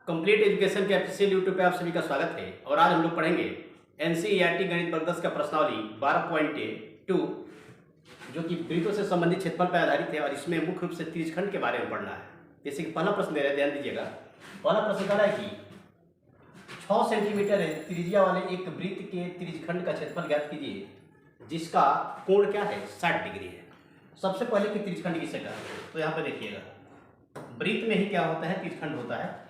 Complete education के official YouTube पे आप सभी का स्वागत है। और आज हम लोग पढ़ेंगे एनसीईआरटी गणित वर्ग 10 का प्रश्नावली 12.2 जो कि वृत्तों से संबंधित क्षेत्रफल पर आधारित है और इसमें मुख्य रूप से त्रिज्यखंड के बारे में पढ़ना है। जैसे कि पहला प्रश्न दे रहे हैं, ध्यान दीजिएगा। पहला प्रश्न कह रहा है कि 6 सेंटीमीटर है त्रिज्या वाले एक वृत्त के त्रिज्यखंड का क्षेत्रफल ज्ञात कीजिए जिसका कोण क्या है 60 डिग्री है। सबसे पहले कि त्रिज्यखंड किसे कहते हैं, तो यहाँ पे देखिएगा वृत्त में ही क्या होता है, त्रिज्यखंड होता है।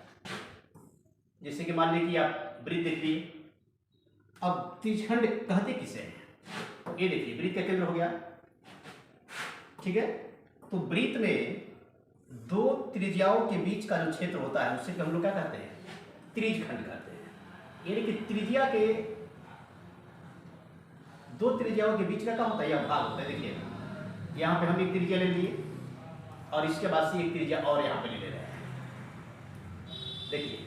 जैसे कि मान लीजिए कि आप वृत्त देखिए, अब त्रिज्यखंड कहते किसे हैं, ये देखिए वृत्त का केंद्र हो गया, ठीक है। तो वृत्त में दो त्रिज्याओं के बीच का जो क्षेत्र होता है उससे हम लोग क्या कहते हैं, त्रिज्यखंड कहते हैं। यानी कि त्रिज्या के दो त्रिज्याओं के बीच का क्या होता है, यह भाग होता है। देखिएगा यहाँ पे हम एक त्रिज्या ले लिए और इसके बाद से एक त्रिज्या और यहाँ पे ले रहे हैं। देखिए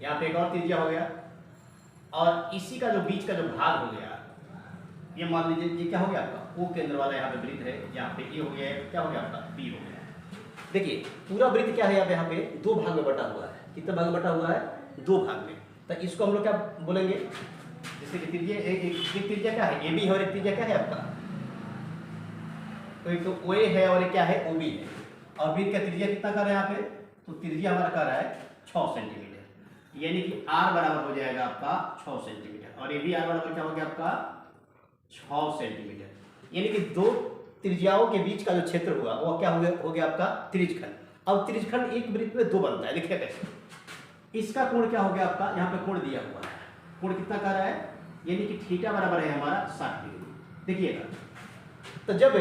यहाँ पे एक और त्रिज्या हो गया और इसी का जो बीच का जो भाग हो गया, ये मान लीजिए ये क्या हो गया आपका ओ केंद्र वाला यहाँ पे वृत्त है, यहाँ पे ए हो गया, क्या हो गया आपका बी हो गया। देखिए पूरा वृत्त क्या है यहाँ पे दो भाग में बटा हुआ है। कितने भाग में बटा हुआ है, दो भाग में। तो इसको हम लोग क्या बोलेंगे, जैसे कि त्रिज्या एक त्रिज्या क्या है ए बी है और एक त्रिज्या क्या है आपका, तो एक तो ओ ए है और एक क्या है ओ बी है। और वृत्त का त्रिज्या कितना कर रहा है यहाँ पे, तो त्रिज्या हमारा कर रहा है 6 सेंटीमीटर, यानी कि आर बराबर हो जाएगा आपका 6 सेंटीमीटर और ये भी आर बराबर क्या हो गया आपका 6 सेंटीमीटर। यानी कि दो त्रिज्याओं के बीच का जो क्षेत्र हुआ वो क्या हो गया आपका त्रिज्यखंड। अब त्रिज्यखंड एक वृत्त में दो बनता है, देखिए कैसे। इसका कोण क्या हो गया आपका, यहाँ पे कोण दिया हुआ है, कोण कितना कर रहा है, यानी कि थीटा बराबर है हमारा 60 डिग्री। देखिएगा तो जब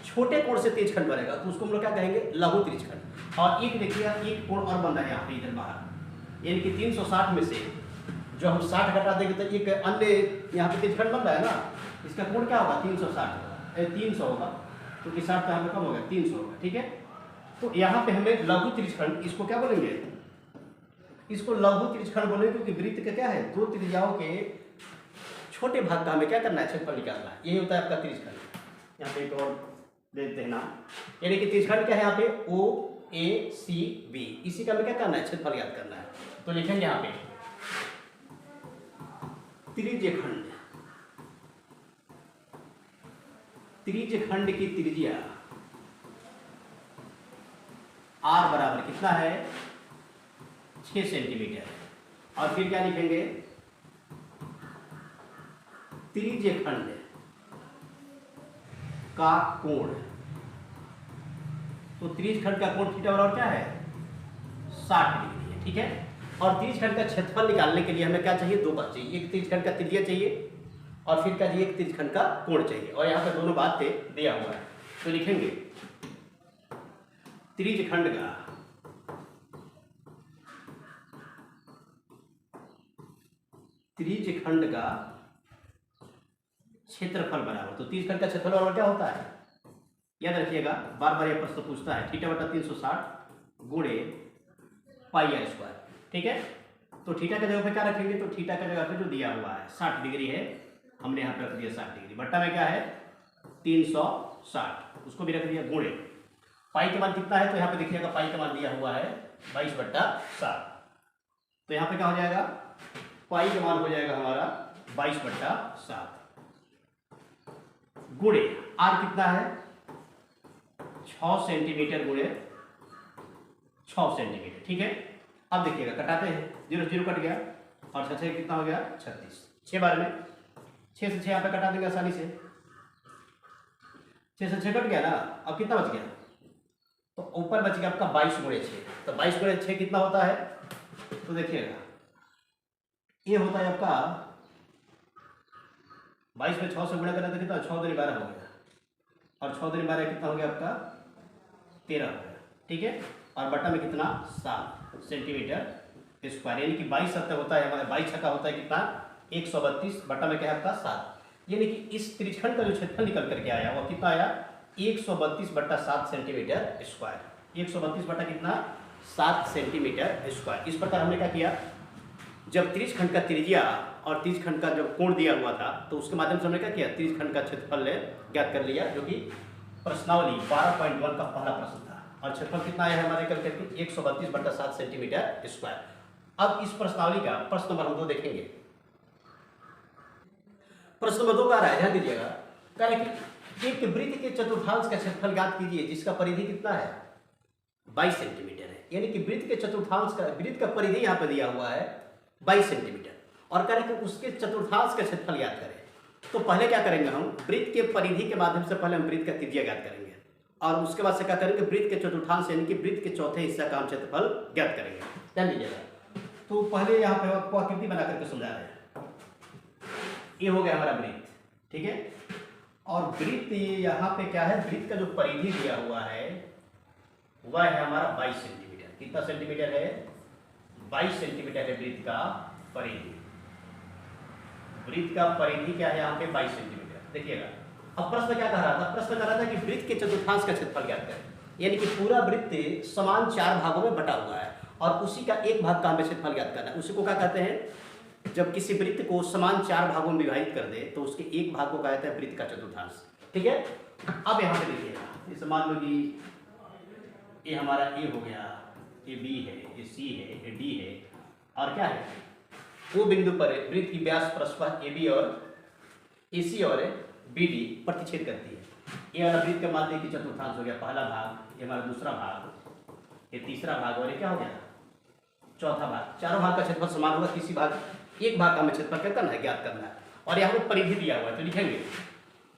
छोटे कोण से त्रिज्यखंड बनेगा तो उसको हम लोग क्या कहेंगे, लघु त्रिज्यखंड। और एक देखिएगा एक कोण और बन रहा है यहाँ पे इधर बाहर, यानी कि 360 में से जो हम 60 घटा देंगे तो एक अन्य यहाँ पे त्रिज्यखंड बन रहा है ना, इसका कोण क्या होगा 360 होगा, 300 होगा, क्योंकि 60 का यहाँ पे कम हो गया 300 होगा, ठीक है। तो यहाँ पे हमें लघु त्रिज्यखंड, इसको क्या बोलेंगे, इसको लघु त्रिज्यखंड बोलेंगे, क्योंकि वृत्त का क्या है दो त्रिज्याओं के छोटे भाग का हमें क्या करना है, क्षेत्रफल निकालना है। यही होता है आपका त्रिज्यखंड। यहाँ पे एक और देते हैं नाम, यानी कि त्रिज्यखंड क्या है यहाँ पे ओ ए सी बी, इसी का हमें क्या करना है, क्षेत्रफल याद करना है। तो लिखेंगे यहाँ पे त्रिज्यखंड, त्रिज्यखंड की त्रिज्या आर बराबर कितना है 6 सेंटीमीटर। और फिर क्या लिखेंगे, त्रिज्यखंड का कोण, तो त्रिज्यखंड का कोण थीटा बराबर क्या है 60 डिग्री है, ठीक है। और त्रिज्यखंड का क्षेत्रफल निकालने के लिए हमें क्या चाहिए, दो बात चाहिए, एक त्रिज्यखंड का त्रिज्या चाहिए और फिर क्या चाहिए, एक त्रिज्यखंड का कोण चाहिए। और यहाँ पे दोनों बातें दिया हुआ है, तो लिखेंगे त्रिज्यखंड का क्षेत्रफल बराबर, तो त्रिज्यखंड का क्षेत्रफल बराबर क्या होता है, याद रखिएगा, बार बार यह प्रश्न पूछता है, थीटा बटा 360 गुणे पाई आर स्क्वायर, ठीक है। तो थीटा के जगह पे क्या रखेंगे, तो थीटा के जगह पे जो दिया हुआ है 60 डिग्री है, हमने यहाँ पे रख दिया 60 डिग्री, बट्टा में क्या है 360, उसको भी रख दिया गुणे पाई का मान कितना है, तो यहाँ पे देखिएगा पाई का मान दिया हुआ है 22/7। तो यहाँ पे क्या हो जाएगा, पाई का मान हो जाएगा हमारा 22/7 गुणे आर कितना है 6 सेंटीमीटर गुणे 6 सेंटीमीटर, ठीक है। अब देखिएगा कटाते हैं, 0 0 कट गया और 6 कितना हो गया 36, 6 बार में 6 से 6 यहाँ पे कटा देंगे आसानी से, 6 से 6 कट गया ना। अब कितना बच गया, तो ऊपर बच गया आपका 22 गुणे 6, तो 22 गुणे 6 कितना होता है, तो देखिएगा ये होता है आपका 22 में 6 से गुणा करना तो कितना 6 दूनी 12 हो गया और 6 दूनी 12 कितना हो गया आपका 13 हो गया, ठीक है। और बट्टा में कितना 7 सेंटीमीटर स्क्वायर, यानी कि 22 सत्तर होता है हमारे 22 छक्का होता है कितना 132, बट्टा में क्या है आपका 7। यानी कि इस त्रिज्यखंड का जो क्षेत्रफल निकल करके आया वो कितना आया 132/7 सेंटीमीटर स्क्वायर, 132 बटा कितना 7 सेंटीमीटर स्क्वायर। इस प्रकार हमने क्या किया, जब त्रिज्यखंड का त्रिज्या और त्रिज्यखंड का जो कोण दिया हुआ था तो उसके माध्यम से हमने क्या किया, त्रिज्यखंड का क्षेत्रफल ज्ञात कर लिया, जो कि प्रश्नावली 12.1 का पहला प्रश्न था। और क्षेत्रफल कितना आया है हमारे कल करके 132/7 सेंटीमीटर स्क्वायर। अब इस प्रश्नावली का प्रश्न नंबर हम 2 देखेंगे। प्रश्न नंबर 2 का रहा है, ध्यान दीजिएगा, कह रहा है कि एक वृत्त के चतुर्थांश का क्षेत्रफल ज्ञात कीजिए जिसका परिधि कितना है 22 सेंटीमीटर है। यानी कि वृत्त के चतुर्थांश का, वृत्त का परिधि यहाँ पे दिया हुआ है 22 सेंटीमीटर और कह रहे हैं कि उसके चतुर्थांश का क्षेत्रफल ज्ञात करें। तो पहले क्या करेंगे, हम वृत्त के परिधि के माध्यम से पहले हम वृत्त का त्रिज्या ज्ञात करेंगे और उसके बाद से क्या करेंगे, वृत्त के चतुर्थांश यानी कि वृत्त के चौथे हिस्सा का हम क्षेत्रफल ज्ञात करेंगे। ध्यान दीजिएगा, तो पहले यहाँ पे आपको आकृति बना करके समझा रहे हैं। ये हो गया हमारा वृत्त, ठीक है। और वृत्त ये यहाँ पे क्या है, वृत्त का जो परिधि दिया हुआ है वह है हमारा 22 सेंटीमीटर। कितना सेंटीमीटर है, 22 सेंटीमीटर है वृत्त का परिधि। वृत्त का परिधि क्या है यहाँ पे 22 सेंटीमीटर। देखिएगा, अब प्रश्न क्या कह रहा था, प्रश्न कह रहा था कि वृत्त के चतुर्थांश का क्षेत्रफल ज्ञात करें। यानी कि पूरा वृत्त समान 4 भागों में बटा हुआ है और उसी का एक भाग का हमें क्षेत्रफल ज्ञात करना है। उसी को क्या कहते हैं, जब किसी वृत्त को समान 4 भागों में विभाजित कर दे तो उसके एक भाग को कहते हैं वृत्त का चतुर्थांश, ठीक है। अब यहाँ पे देखिएगा, जैसे मान लो कि ये हमारा ए हो गया, ये बी है, ये सी है, ये डी है और क्या है, वो बिंदु पर वृत्त की व्यास परस्पर ए बी और ए सी और बी डी प्रतिच्छेद करती है। ये वाला वृत्त का मान लीजिए कि चतुर्थांश हो गया, पहला भाग, ये हमारा दूसरा भाग, ये तीसरा भाग और ये क्या हो गया चौथा भाग। चारों भाग का क्षेत्रफल समान होगा, किसी भाग एक भाग का हमें क्षेत्रफल क्या करना है, ज्ञात करना है। और यहाँ पर परिधि दिया हुआ है तो लिखेंगे,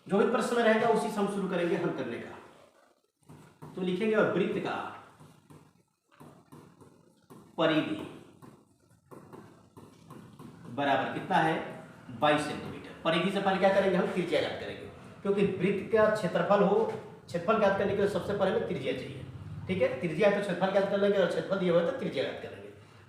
जो भी प्रश्न में रहेगा उसी से हम शुरू करेंगे हल करने का। तो लिखेंगे और वृत्त का परिधि बराबर कितना है 22 सेंटीमीटर। परिधि से पहले क्या करेंगे, हम त्रिज्या ज्ञात करेंगे, क्योंकि वृत्त का क्षेत्रफल हो, क्षेत्रफल ज्ञात करने के लिए सबसे पहले त्रिज्या चाहिए, ठीक है। त्रिज्या तो क्षेत्रफल ज्ञात कर लेंगे और क्षेत्रफल दिया हुआ है तो त्रिज्या ज्ञात कर लेंगे।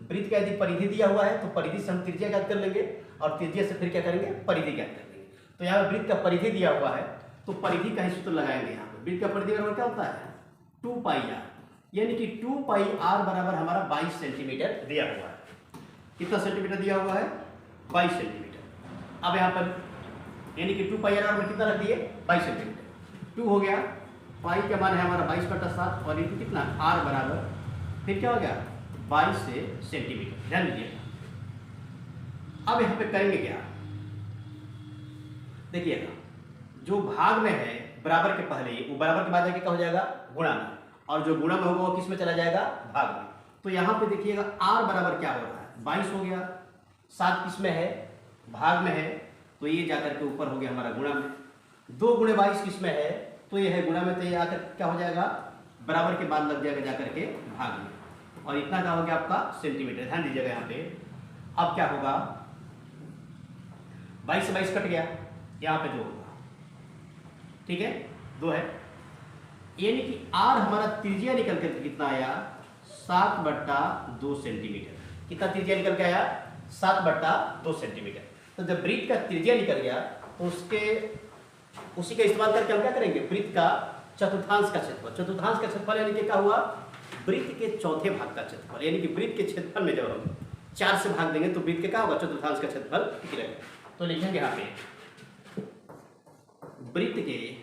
वृत्त का यदि परिधि दिया हुआ है तो परिधि से हम त्रिज्या ज्ञात कर लेंगे और त्रिज्या से फिर क्या करेंगे, परिधि ज्ञात कर लेंगे। तो यहाँ वृत्त का परिधि दिया हुआ है तो परिधि का ही सूत्र लगाएंगे। यहाँ पे वृत्त का परिधि बराबर क्या होता है 2πr, यानी कि 2πr बराबर हमारा 22 सेंटीमीटर दिया हुआ है। कितना सेंटीमीटर दिया हुआ है 22 सेंटीमीटर। अब यहाँ पर यानी कि 2πr में कितना रख दिए 22 सेंटीमीटर। 2 हो गया, पाई का मान है हमारा 22/7 और इनटू कितना r बराबर फिर क्या हो गया 22 सेंटीमीटर। ध्यान दीजिए, अब यहाँ पे करेंगे क्या, देखिएगा, जो भाग में है बराबर के पहले वो बराबर के बाद जाके क्या हो जाएगा गुणा में, और जो गुणा में होगा वो किस में चला जाएगा भाग में। तो यहाँ पे देखिएगा r बराबर क्या हो रहा है 22 हो गया, 7 किस में है भाग में है, तो ये जाकर के ऊपर हो गया हमारा गुणा में। 2 गुणे 22 किस में है, तो ये है गुणा में, तो ये आकर क्या हो जाएगा बराबर के बाद लग जाएगा जाकर के भाग में, और इतना क्या हो गया आपका सेंटीमीटर। ध्यान दीजिएगा यहाँ पे, अब क्या होगा 22 से 22 कट गया, यहाँ पे 2 होगा, ठीक है 2 है, यानी कि r हमारा त्रिज्या निकल कर कितना आया 7/2 सेंटीमीटर। कितना त्रिज्या निकल के आया 7/2 सेंटीमीटर। तो जब वृत्त का त्रिज्या निकल गया तो उसी का इस्तेमाल करके हम क्या करेंगे, वृत्त का चतुर्थांश का क्षेत्रफल। चतुर्थांश का क्षेत्रफल यानी कि क्या हुआ वृत्त के चौथे भाग का क्षेत्रफल, यानी कि वृत्त के क्षेत्रफल में जब हम 4 से भाग देंगे तो वृत्त के क्या होगा चतुर्थांश का क्षेत्रफल निकलेगा। तो लिखेंगे यहाँ पे वृत्त के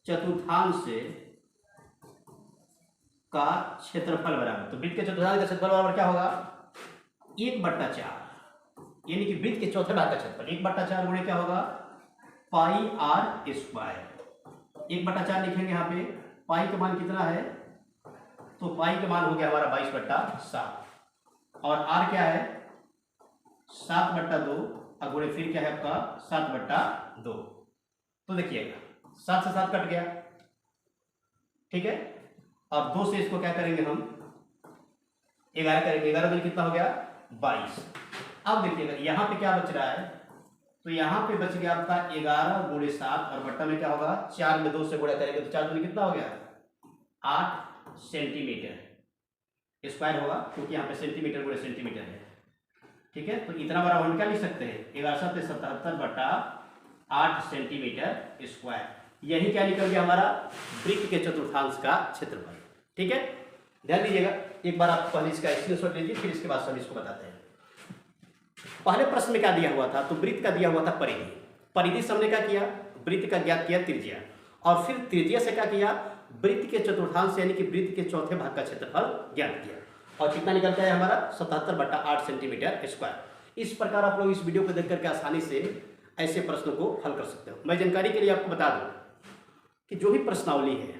चतुर्थांश का क्षेत्रफल बराबर, तो वृत्त के चतुर्थांश का क्षेत्रफल बराबर क्या होगा 1/4, यानी कि वृत्त के चौथे भाग का क्षेत्रफल 1/4 गुणे क्या होगा πr²। 1/4 लिखेंगे यहाँ पे, पाई का मान कितना है, तो पाई का मान हो गया हमारा 22/7 और r क्या है 7/2 और गुणे फिर क्या है आपका 7/2। तो देखिएगा 7 से 7 कट गया, ठीक है, अब 2 से इसको क्या करेंगे हम 11 करेंगे, 11 में कितना हो गया 22। अब देखिएगा यहाँ पे क्या बच रहा है, तो यहाँ पे बच गया आपका 11 गुणे 7 और बट्टा में क्या होगा 4 में 2 से गुणा करेंगे तो 4 में कितना हो गया 8 सेंटीमीटर स्क्वायर होगा, क्योंकि यहाँ पे सेंटीमीटर गुणे सेंटीमीटर है, ठीक है। तो इतना बड़ा वन क्या लिख सकते हैं 11/77/8 सेंटीमीटर स्क्वायर। यही क्या निकल गया हमारा वृत्त के चतुर्थांश का क्षेत्रफल, ठीक है। ध्यान दीजिएगा, एक बार आप पहले इसका स्क्रीनशॉट लीजिए, फिर इसके बाद सब इसको बताते हैं। पहले प्रश्न में क्या दिया हुआ था, तो वृत्त का दिया हुआ था परिधि। परिधि से हमने क्या किया वृत्त का ज्ञात किया त्रिज्या, और फिर त्रिज्या से क्या किया, वृत्त के चतुर्थांश यानी कि वृत्त के चौथे भाग का क्षेत्रफल ज्ञात किया, और कितना निकलता है हमारा 77/8 सेंटीमीटर स्क्वायर। इस प्रकार आप लोग इस वीडियो को देख करके आसानी से ऐसे प्रश्नों को हल कर सकते हो। मैं जानकारी के लिए आपको बता दूं कि जो भी प्रश्नावली है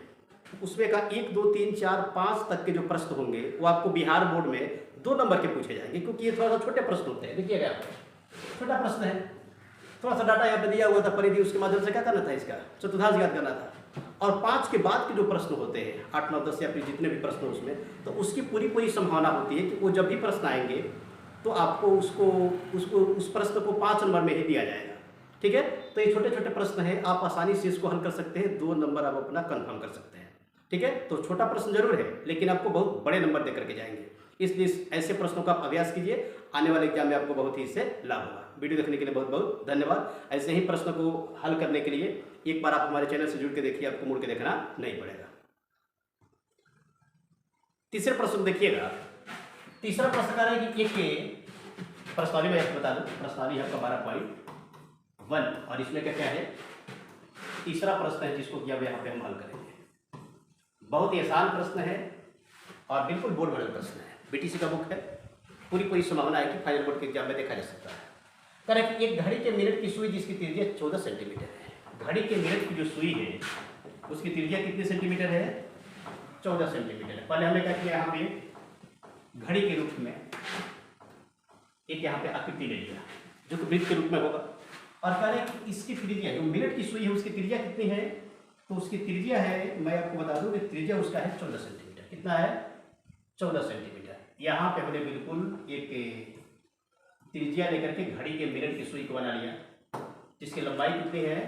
उसमें का 1, 2, 3, 4, 5 तक के जो प्रश्न होंगे वो आपको बिहार बोर्ड में 2 नंबर के पूछे जाएंगे, क्योंकि ये थोड़ा सा छोटे प्रश्न होते हैं। देखिएगा छोटा प्रश्न है, थोड़ा सा डाटा यहाँ पे दिया हुआ था, परिधि, उसके माध्यम से क्या करना था, इसका चतुर्थांश ज्ञात करना था। और 5 के बाद के जो प्रश्न होते हैं 8, 9, 10 या फिर जितने भी प्रश्न उसमें, तो उसकी पूरी संभावना होती है कि वो जब भी प्रश्न आएंगे तो आपको उस प्रश्न को 5 नंबर में ही दिया जाएगा। ठीक है, तो ये छोटे छोटे प्रश्न हैं, आप आसानी से इसको हल कर सकते हैं, 2 नंबर आप अपना कंफर्म कर सकते हैं। ठीक है, तो छोटा प्रश्न जरूर है लेकिन आपको बहुत बड़े नंबर दे करके जाएंगे, इसलिए ऐसे प्रश्नों का आप अभ्यास कीजिए, आने वाले एग्जाम में आपको बहुत ही इससे लाभ होगा। वीडियो देखने के लिए बहुत बहुत धन्यवाद। ऐसे ही प्रश्नों को हल करने के लिए एक बार आप हमारे चैनल से जुड़ के देखिए, आपको मुड़ के देखना नहीं पड़ेगा। तीसरे प्रश्न देखिएगा, तीसरा प्रश्न कह रहा है कि एक प्रश्नावली में बता दूं, प्रश्नावली आपका 12.1 और इसमें क्या क्या है, तीसरा प्रश्न है जिसको कि अब यहाँ पे हम हल करेंगे। बहुत ही आसान प्रश्न है और बिल्कुल बोर्ड मॉडल प्रश्न है, बीटीसी का बुक है, पूरी संभावना है कि फाइनल बोर्ड के एग्जाम में देखा जा सकता है। कह रहा है कि एक घड़ी के मिनट की सुई जिसकी त्रिज्या 14 सेंटीमीटर है, घड़ी के मिनट की जो सुई है उसकी त्रिज्या कितने सेंटीमीटर है, 14 सेंटीमीटर है। पहले हमने क्या किया, यहाँ पे घड़ी के रूप में एक यहाँ पे आकृति ले लिया जो कि वृत्त के रूप में होगा, और कह रहे हैं कि इसकी त्रिज्या जो मिनट की सुई है उसकी त्रिज्या कितनी है, तो उसकी त्रिज्या है, मैं आपको बता दूं कि त्रिज्या उसका है 14 सेंटीमीटर। कितना है, 14 सेंटीमीटर। यहाँ पे हमने बिल्कुल एक त्रिज्या लेकर के घड़ी के मिनट की सुई को बना लिया, जिसकी लंबाई कितनी है,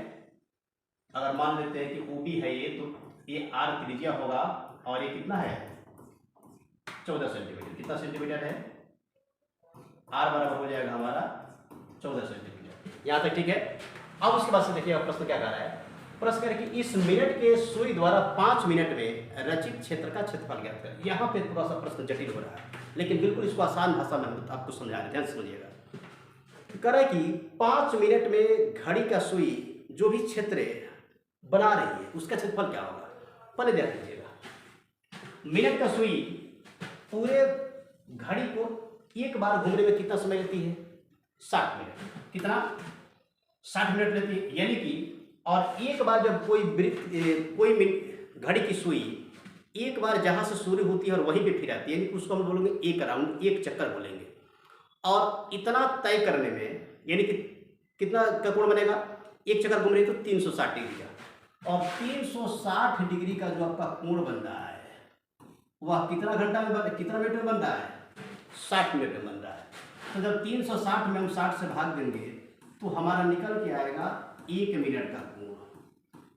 अगर मान लेते हैं कि OB है ये, तो ये R त्रिज्या होगा और ये कितना है 14 सेंटीमीटर। कितना सेंटीमीटर है, R बराबर हो जाएगा हमारा 14 सेंटीमीटर। यहाँ तक ठीक है। अब उसके बाद से देखिए प्रश्न क्या कह रहा है, प्रश्न है कि इस मिनट के सुई द्वारा 5 मिनट में रचित क्षेत्र का क्षेत्रफल ज्ञात करें। यहाँ पे थोड़ा सा प्रश्न जटिल हो रहा है, लेकिन बिल्कुल इसको आसान भाषा में हम आपको समझा रहे हैं, ध्यान समझिएगा। कह रहा है कि 5 मिनट में घड़ी का सुई जो भी क्षेत्र बना रही है उसका क्षेत्रफल क्या होगा। पहले ध्यान दीजिएगा, मिनट का सुई पूरे घड़ी को एक बार घूमने में कितना समय लेती है, 60 मिनट। कितना, 60 मिनट लेती है, यानी कि और एक बार जब कोई घड़ी की सुई एक बार जहां से शुरू होती है और वहीं पे फिर आती है, यानी उसको हम बोलेंगे एक राउंड, एक चक्कर बोलेंगे। और इतना तय करने में यानी कि कितना का कोण बनेगा, एक चक्कर घूम रही तो 360 डिग्री का, और 360 डिग्री का जो आपका कोण बन रहा है वह कितना घंटा में कितना मिनट में बन रहा है, 60 मिनट में बन रहा है। तो जब 360 में हम 60 से भाग देंगे तो हमारा निकल के आएगा 1 मिनट का कोण।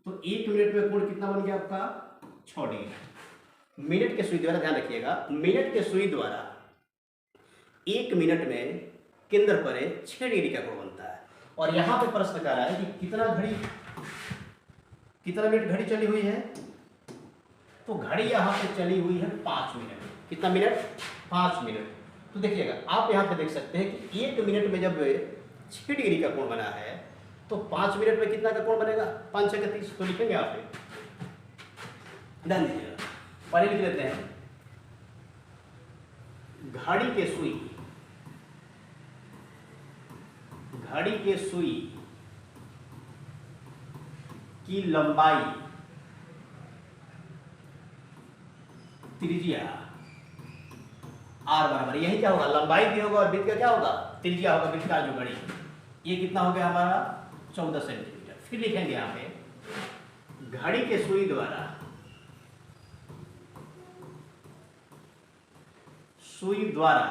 तो 1 मिनट में कोण कितना बन गया आपका, 6 डिग्री। मिनट के सुई द्वारा, ध्यान रखिएगा, मिनट के सुई द्वारा 1 मिनट में केंद्र पर 6 डिग्री का कोण बनता है। और यहाँ पे प्रश्न कर रहा है कि कितना मिनट घड़ी चली हुई है, तो घड़ी यहाँ पे चली हुई है 5 मिनट। कितना मिनट, 5 मिनट। तो देखिएगा आप यहाँ पे देख सकते हैं कि 1 मिनट में जब 6 डिग्री का कोण बना है तो 5 मिनट में कितना का कोण बनेगा, 5 6 30। तो लिखेंगे आप ध्यान दीजिएगा, पहले लिख लेते हैं, घड़ी के सुई की लंबाई त्रिज्या R बराबर, यही क्या होगा, लंबाई भी होगा और वृत्त का क्या होगा, त्रिज्या होगा, वृत्त का जो घड़ी, ये कितना हो गया हमारा 14 सेंटीमीटर। फिर लिखेंगे यहाँ पे, घड़ी के सुई द्वारा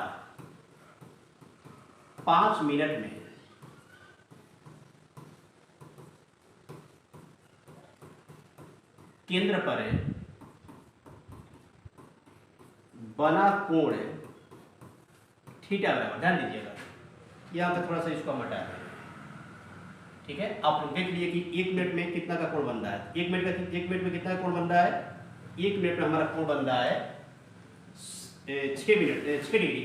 5 मिनट में केंद्र पर बना कोण थीटा बराबर, ध्यान दीजिएगा यहाँ पे थोड़ा सा इसको हटा दें, ठीक है। आप लोग देख लिए कि 1 मिनट में कितना का कोण बन रहा है, 1 मिनट में कितना कोण बन रहा है, 1 मिनट में हमारा कोण बन रहा है 6 डिग्री।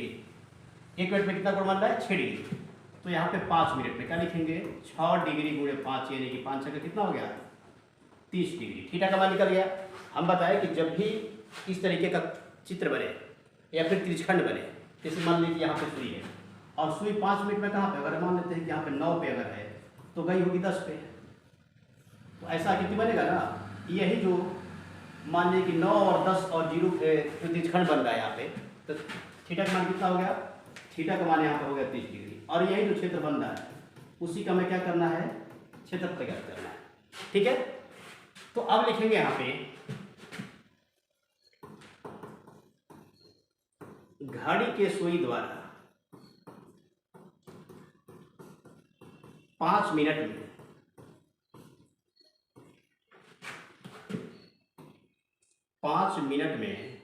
1 मिनट में कितना कोण बन रहा है, 6 डिग्री। तो यहाँ पे 5 मिनट में क्या लिखेंगे, 6 डिग्री गुणे 5 यानी कि 5 का कितना हो गया, 30 डिग्री। थीटा का मान निकल गया। हम बताएं कि जब भी इस तरीके का चित्र बने या फिर त्रिज्यखंड बने, जैसे मान लीजिए यहाँ पे सुई है और सुई 5 मिनट में कहाँ पे, अगर मान लेते हैं कि यहाँ पे 9 पे अगर है तो गई होगी 10 पे, तो ऐसा आकृति बनेगा ना। यही जो मान लीजिए कि 9 और 10 और 0 त्रिज्यखंड बन रहा है यहाँ पे, तो थीटा का मान कितना हो गया, थीटा का मान यहाँ पे हो गया 30 डिग्री। और यही जो क्षेत्र बन रहा है उसी का हमें क्या करना है, क्षेत्रफल ज्ञात करना है। ठीक है, तो अब लिखेंगे यहाँ पे घड़ी के सुई द्वारा 5 मिनट में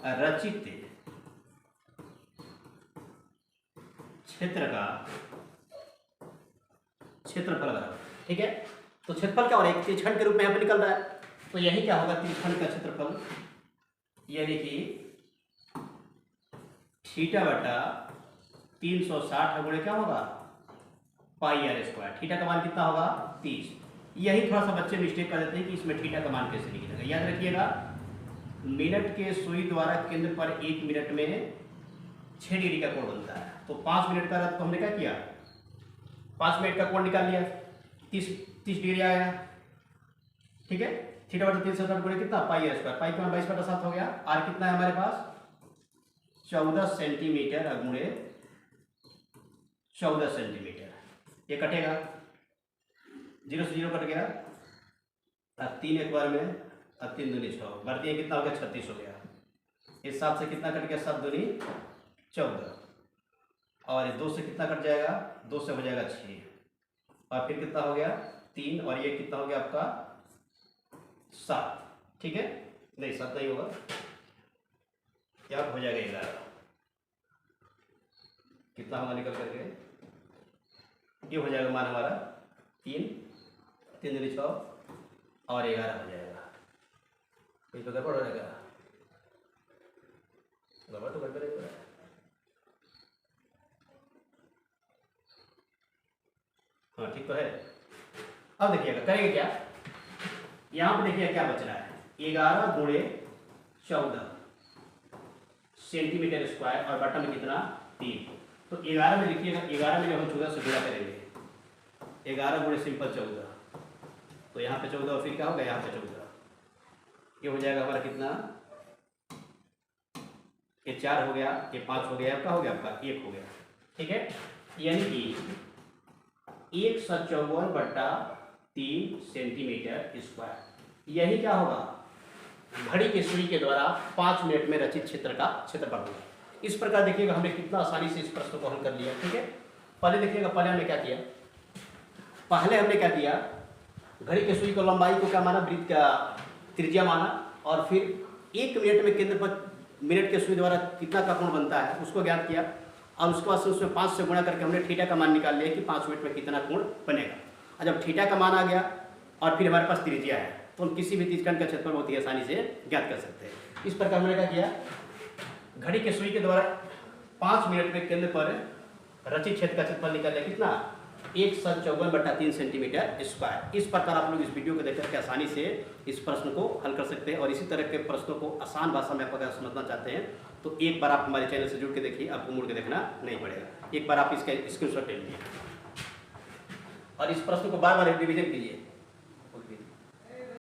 रचित क्षेत्र का क्षेत्रफल बराबर। ठीक है, तो क्षेत्रफल क्या हो रहा है, त्रिज्यखंड के रूप में यहाँ पे निकल रहा है, तो यही क्या होगा, त्रिज्यखंड का क्षेत्रफल यानी कि थीटा बटा 360 गुणे क्या होगा, पाई आर स्क्वायर। थीटा का मान कितना होगा, 30। यही थोड़ा सा बच्चे मिस्टेक कर देते हैं कि इसमें थीटा का मान कैसे निकलेगा। याद रखिएगा, मिनट के सुई द्वारा केंद्र पर 1 मिनट में 6 डिग्री का कोण बनता है। तो 5 मिनट का तो हमने क्या किया, 5 मिनट का कोण निकाल लिया, 30 डिग्री आया। ठीक है, थीटा बटा 360 गुणे कितना, पाई आर स्क्वायर। पाई का मान 22/7 हो गया। आर कितना है हमारे पास, 14 सेंटीमीटर गुणे 14 सेंटीमीटर। ये कटेगा, 0 से 0 कट गया, अब 3 एक बार में, अब 3 दूनी 6, बढ़ती है कितना हो गया, 36 हो गया। इस 7 से कितना कट गया, 7 दूनी 14, और इस 2 से कितना कट जाएगा, 2 से हो जाएगा 6, और फिर कितना हो गया 3, और ये कितना हो गया आपका 7। ठीक है, नहीं 7 नहीं होगा, क्या हो जाएगा 11। कितना होगा निकल करके, ये हो जाएगा मान हमारा 3 दूनी 6 और 11 हो जाएगा। ये तो गड़बड़ हो जाएगा, गड़बड़ तो गड़बड़ है। हाँ ठीक तो है। अब देखिएगा करेंगे क्या, यहाँ पर देखिए क्या बच रहा है, 11 गुणे 14 सेंटीमीटर स्क्वायर और बटा में कितना 3। तो 11 में लिखिएगा, 11 में जब हम 14 से गुणा करेंगे, 11 गुणे सिंपल 14, तो यहाँ पे 14 और फिर क्या होगा, यहाँ पे 14, ये हो जाएगा हमारा कितना, ये 4 हो गया, ये 5 हो गया, आपका हो गया, आपका 1 हो गया। ठीक है, यानी कि 154/3 सेंटीमीटर स्क्वायर। यही क्या होगा, घड़ी के सुई के द्वारा 5 मिनट में रचित क्षेत्र का क्षेत्रफल होगा। इस प्रकार देखिएगा हमने कितना आसानी से इस प्रश्न को हल कर लिया। ठीक है, पहले देखिएगा, पहले हमने क्या किया, पहले हमने क्या किया, घड़ी के सुई को लंबाई को क्या माना, वृत्त का त्रिज्या माना, और फिर 1 मिनट में केंद्र पर मिनट के सुई द्वारा कितना का कोण बनता है उसको ज्ञात किया, और उसके बाद से उसमें 5 से गुणा करके हमने थीटा का मान निकाल लिया कि 5 मिनट में कितना कोण बनेगा। और जब थीटा का मान आ गया और फिर हमारे पास त्रिज्या है, तो हम किसी भी त्रिज्यखंड का क्षेत्रफल बहुत ही आसानी से ज्ञात कर सकते हैं। इस प्रकार हमने क्या किया, घड़ी के सुई के द्वारा 5 मिनट में केंद्र पर रचित क्षेत्र का क्षेत्रफल निकाल लिया कितना, 154/3 सेंटीमीटर स्क्वायर। इस प्रकार आप लोग इस वीडियो को देखकर के आसानी से इस प्रश्न को हल कर सकते हैं। और इसी तरह के प्रश्नों को आसान भाषा में आप अगर समझना चाहते हैं तो एक बार आप हमारे चैनल से जुड़ के देखिए, आपको मुड़ के देखना नहीं पड़ेगा। एक बार आप इसका स्क्रीनशॉट ले लीजिए और इस प्रश्न को बार बार रिवीजन कीजिए।